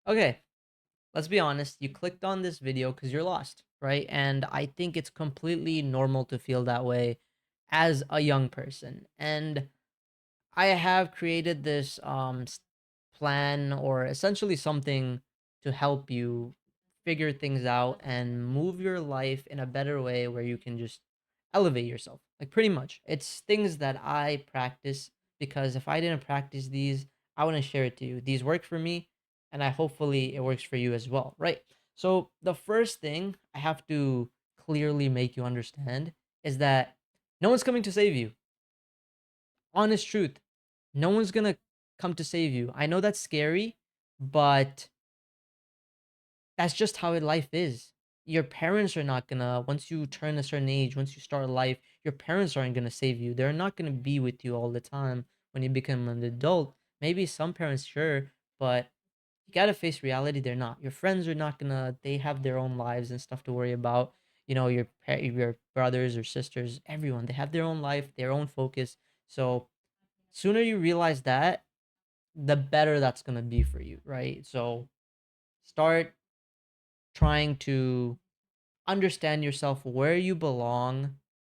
Okay, let's be honest. You clicked on this video because you're lost, right? And I think it's completely normal to feel that way as a young person. And I have created this plan or essentially something to help you figure things out and move your life in a better way where you can just elevate yourself. Like pretty much. It's things that I practice because if I didn't practice these, I wouldn't share it to you. These work for me and I hopefully it works for you as well, right? So the first thing I have to clearly make you understand is that no one's coming to save you. Honest truth. No one's gonna come to save you. I know that's scary, but that's just how life is. Your parents are not gonna, once you turn a certain age, once you start life, your parents aren't gonna save you. They're not gonna be with you all the time when you become an adult. Maybe some parents, sure, but you gotta face reality. They're not. Your friends are not gonna. They have their own lives and stuff to worry about. You know, your brothers or sisters, everyone. They have their own life, their own focus. So sooner you realize that, the better that's gonna be for you, right? So start trying to understand yourself where you belong,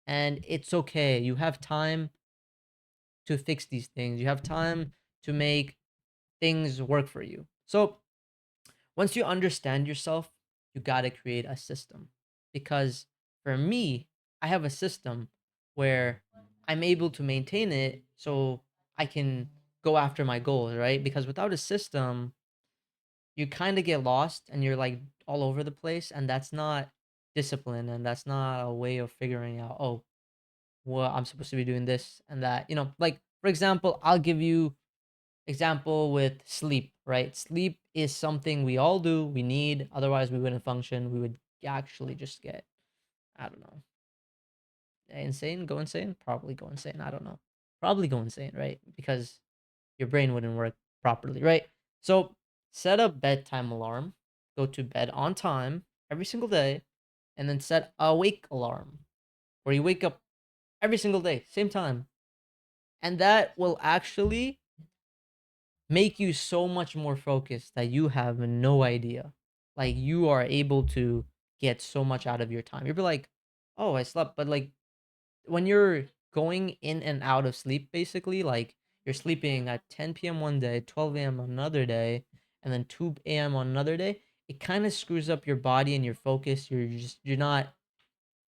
and it's okay. You have time to fix these things. You have time to make things work for you. So once you understand yourself, you gotta create a system. Because for me, I have a system where I'm able to maintain it so I can go after my goals, right? Because without a system, you kind of get lost and you're like all over the place, and that's not discipline, and that's not a way of figuring out, oh, well, I'm supposed to be doing this and that. Like for example, I'll give you example with sleep, right? Sleep is something we all do, we need, otherwise we wouldn't function. We would actually just get, I don't know, insane, go insane, probably go insane, I don't know, probably go insane, right? Because your brain wouldn't work properly, right? So set a bedtime alarm, go to bed on time every single day, and then set a wake alarm where you wake up every single day, same time. And that will actually make you so much more focused that you have no idea. Like you are able to get so much out of your time. You'll be like, oh, I slept, but like when you're going in and out of sleep, basically, like you're sleeping at 10 p.m. one day, 12 a.m. on another day, and then 2 a.m. on another day, it kind of screws up your body and your focus. You're not,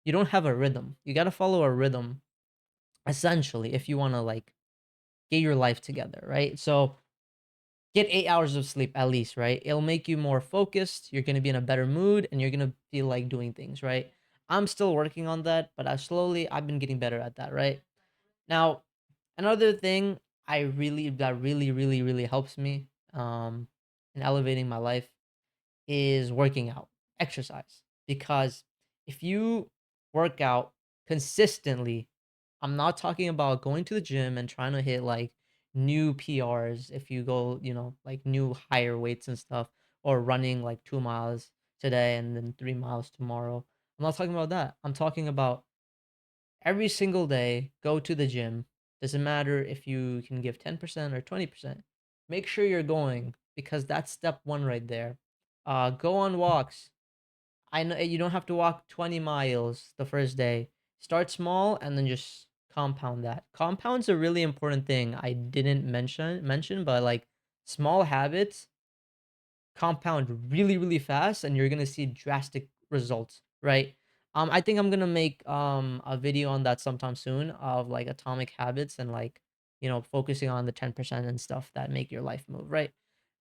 you don't have a rhythm. You got to follow a rhythm essentially if you want to like get your life together, right? So get 8 hours of sleep at least, right? It'll make you more focused. You're gonna be in a better mood, and you're gonna feel like doing things, right? I'm still working on that, but I've been getting better at that, right? Now, another thing that really helps me in elevating my life is working out, exercise. Because if you work out consistently, I'm not talking about going to the gym and trying to hit like new PRs if you go, like new higher weights and stuff, or running like 2 miles today and then 3 miles tomorrow. I'm not talking about that. I'm talking about every single day, go to the gym. Doesn't matter if you can give 10% or 20%. Make sure you're going because that's step one right there. Go on walks. I know you don't have to walk 20 miles the first day. Start small and then just compound that. Compound's a really important thing I didn't mention, but like small habits compound really fast and you're gonna see drastic results, right? I think I'm gonna make a video on that sometime soon of like atomic habits and like focusing on the 10% and stuff that make your life move, right?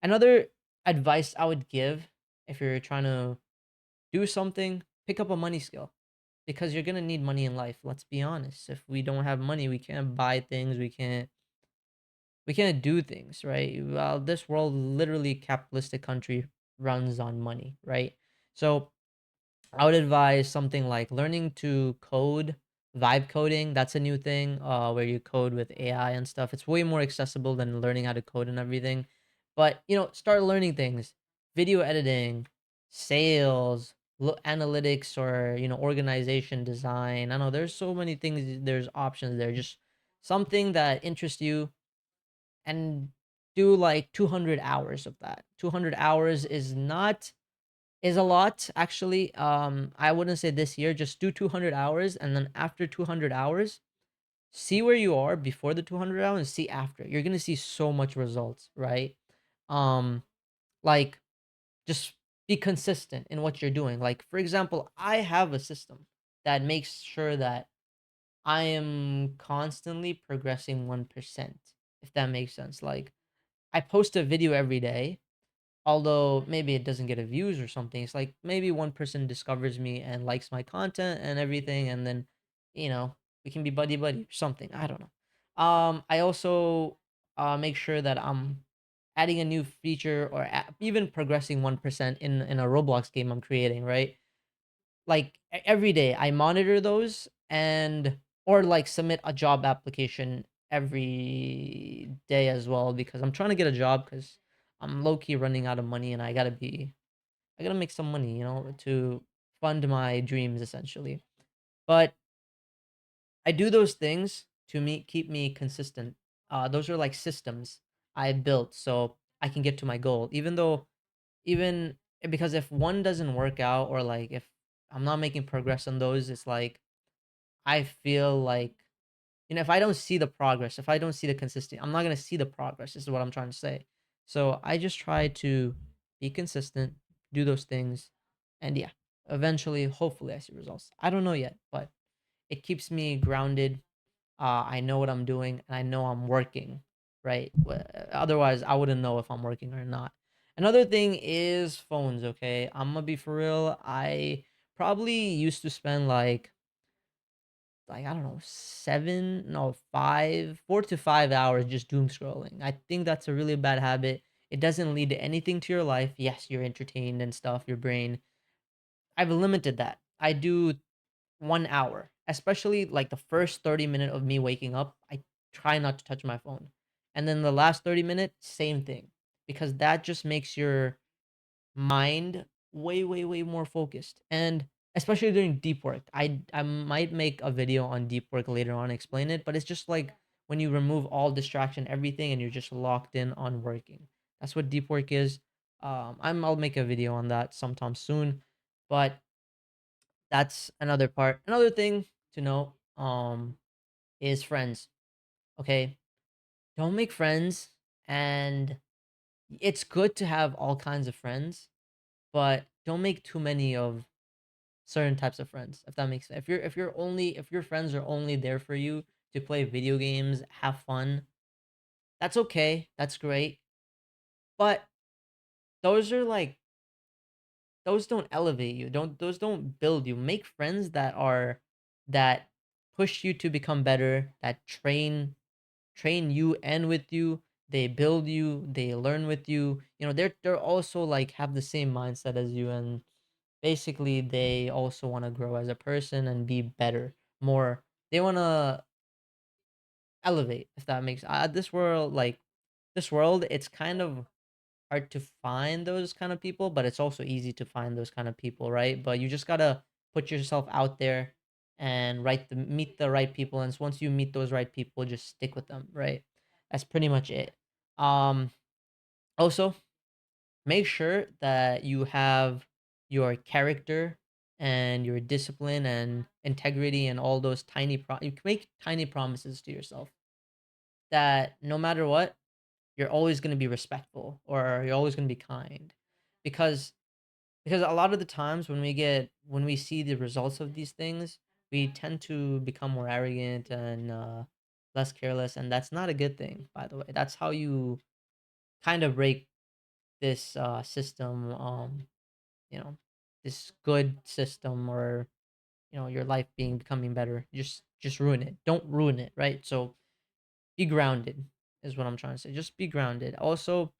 Another advice I would give if you're trying to do something, pick up a money skill because you're gonna need money in life. Let's be honest. If we don't have money, we can't buy things, we can't do things, right? Well, this world, literally capitalistic country, runs on money, right? So I would advise something like learning to code, vibe coding. That's a new thing, where you code with AI and stuff. It's way more accessible than learning how to code and everything. But start learning things, video editing, sales, analytics, or organization design. I know there's so many things. There's options there. Just something that interests you and do like 200 hours of that. 200 hours is a lot actually. I wouldn't say this year, just do 200 hours, and then after 200 hours, see where you are before the 200 hours and see after. You're going to see so much results, right? Um like just be consistent in what you're doing. Like for example, I have a system that makes sure that I am constantly progressing 1%, if that makes sense. Like I post a video every day, although maybe it doesn't get a views or something. It's like maybe one person discovers me and likes my content and everything, and then you know we can be buddy buddy or something. I don't know. I also make sure that I'm adding a new feature or even progressing 1% in a Roblox game I'm creating, right? Like every day I monitor those, and or like submit a job application every day as well, because I'm trying to get a job because I'm low key running out of money and I gotta make some money, to fund my dreams essentially. But I do those things to keep me consistent. Those are like systems I built so I can get to my goal. Even because if one doesn't work out, or like if I'm not making progress on those, it's like I feel like, if I don't see the progress, if I don't see the consistent, I'm not gonna see the progress. This is what I'm trying to say. So I just try to be consistent, do those things, and yeah, eventually, hopefully, I see results. I don't know yet, but it keeps me grounded. I know what I'm doing, and I know I'm working, right? Otherwise, I wouldn't know if I'm working or not. Another thing is phones, okay? I'm gonna be for real. I probably used to spend like I don't know, 7, no, 5, 4 to 5 hours just doom scrolling. I think that's a really bad habit. It doesn't lead to anything to your life. Yes, you're entertained and stuff, your brain. I've limited that. I do 1 hour, especially like the first 30 minute of me waking up, I try not to touch my phone. And then the last 30 minutes, same thing. Because that just makes your mind way, way, way more focused. And especially doing deep work. I might make a video on deep work later on, explain it, but it's just like when you remove all distraction, everything, and you're just locked in on working. That's what deep work is. I'll make a video on that sometime soon. But that's another part. Another thing to know is friends. Okay? Don't make friends, and it's good to have all kinds of friends, but don't make too many of certain types of friends, if that makes sense. If your friends are only there for you to play video games, have fun, that's okay. That's great. But those are like those don't elevate you. Those don't build you. Make friends that push you to become better, that train you and with you. They build you, they learn with you. They're also like have the same mindset as you, and basically they also want to grow as a person and be better, more. They want to elevate, if that makes this world, it's kind of hard to find those kind of people, but it's also easy to find those kind of people, right? But you just gotta put yourself out there and meet the right people, and once you meet those right people, just stick with them, right? That's pretty much it. Um, Also, make sure that you have your character and your discipline and integrity and all those you can make tiny promises to yourself that no matter what, you're always going to be respectful, or you're always going to be kind, because a lot of the times when we see the results of these things, we tend to become more arrogant and less careless, and that's not a good thing, by the way. That's how you kind of break this system, you know this good system, or your life becoming better. Just ruin it. Don't ruin it, right? So be grounded is what I'm trying to say. Just be grounded. Also,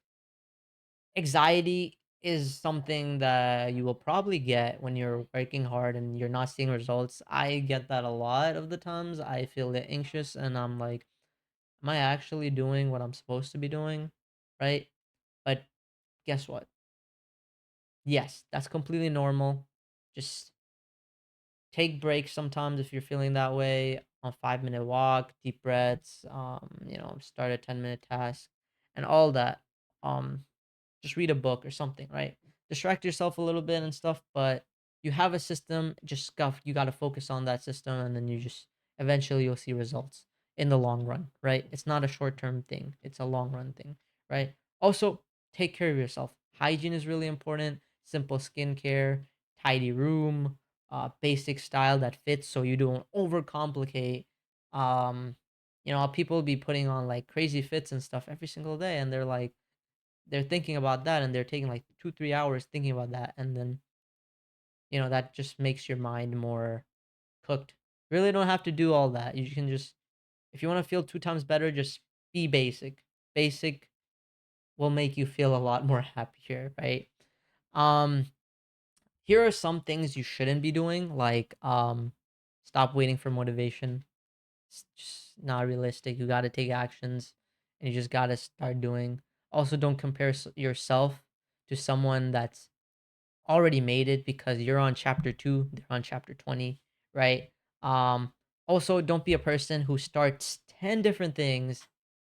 anxiety is something that you will probably get when you're working hard and you're not seeing results. I get that a lot of the times. I feel anxious, and I'm like, am I actually doing what I'm supposed to be doing? Right? But guess what? Yes, that's completely normal. Just take breaks sometimes if you're feeling that way. A 5-minute walk, deep breaths, start a 10-minute task. and all that. Just read a book or something, right? Distract yourself a little bit and stuff, but you have a system, just scuff, you got to focus on that system, and then you just eventually you'll see results in the long run, right? It's not a short-term thing, it's a long run thing, right? Also, take care of yourself. Hygiene is really important. Simple skincare, tidy room, basic style that fits so you don't overcomplicate. Um, people be putting on like crazy fits and stuff every single day, and they're thinking about that, and they're taking like 2 3 hours thinking about that, and then that just makes your mind more cooked. Really don't have to do all that. You can just, if you want to feel 2 times better, just be basic. Basic will make you feel a lot more happier, right? um Here are some things you shouldn't be doing, like stop waiting for motivation. It's just not realistic. You got to take actions, and you just got to start doing. Also, don't compare yourself to someone that's already made it, because you're on chapter 2, they're on chapter 20, right? Um Also, don't be a person who starts 10 different things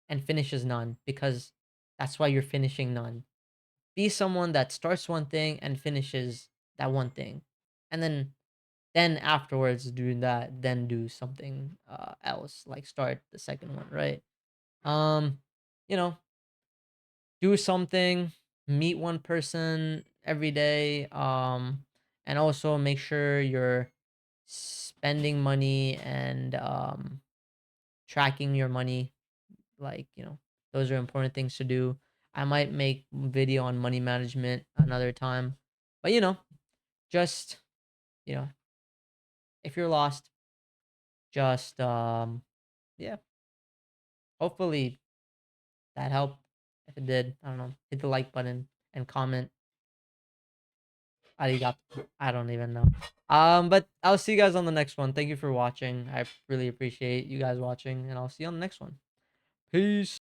and finishes none, because that's why you're finishing none. Be someone that starts one thing and finishes that one thing. And then afterwards do that, then do something else, like start the second one, right? Um you know, do something, meet one person every day, and also make sure you're spending money and tracking your money, like, those are important things to do. I might make video on money management another time, but just, you know if you're lost, just yeah, hopefully that helped. If it did, I don't know, hit the like button and comment. Arigato. I don't even know. But I'll see you guys on the next one. Thank you for watching. I really appreciate you guys watching, and I'll see you on the next one. Peace.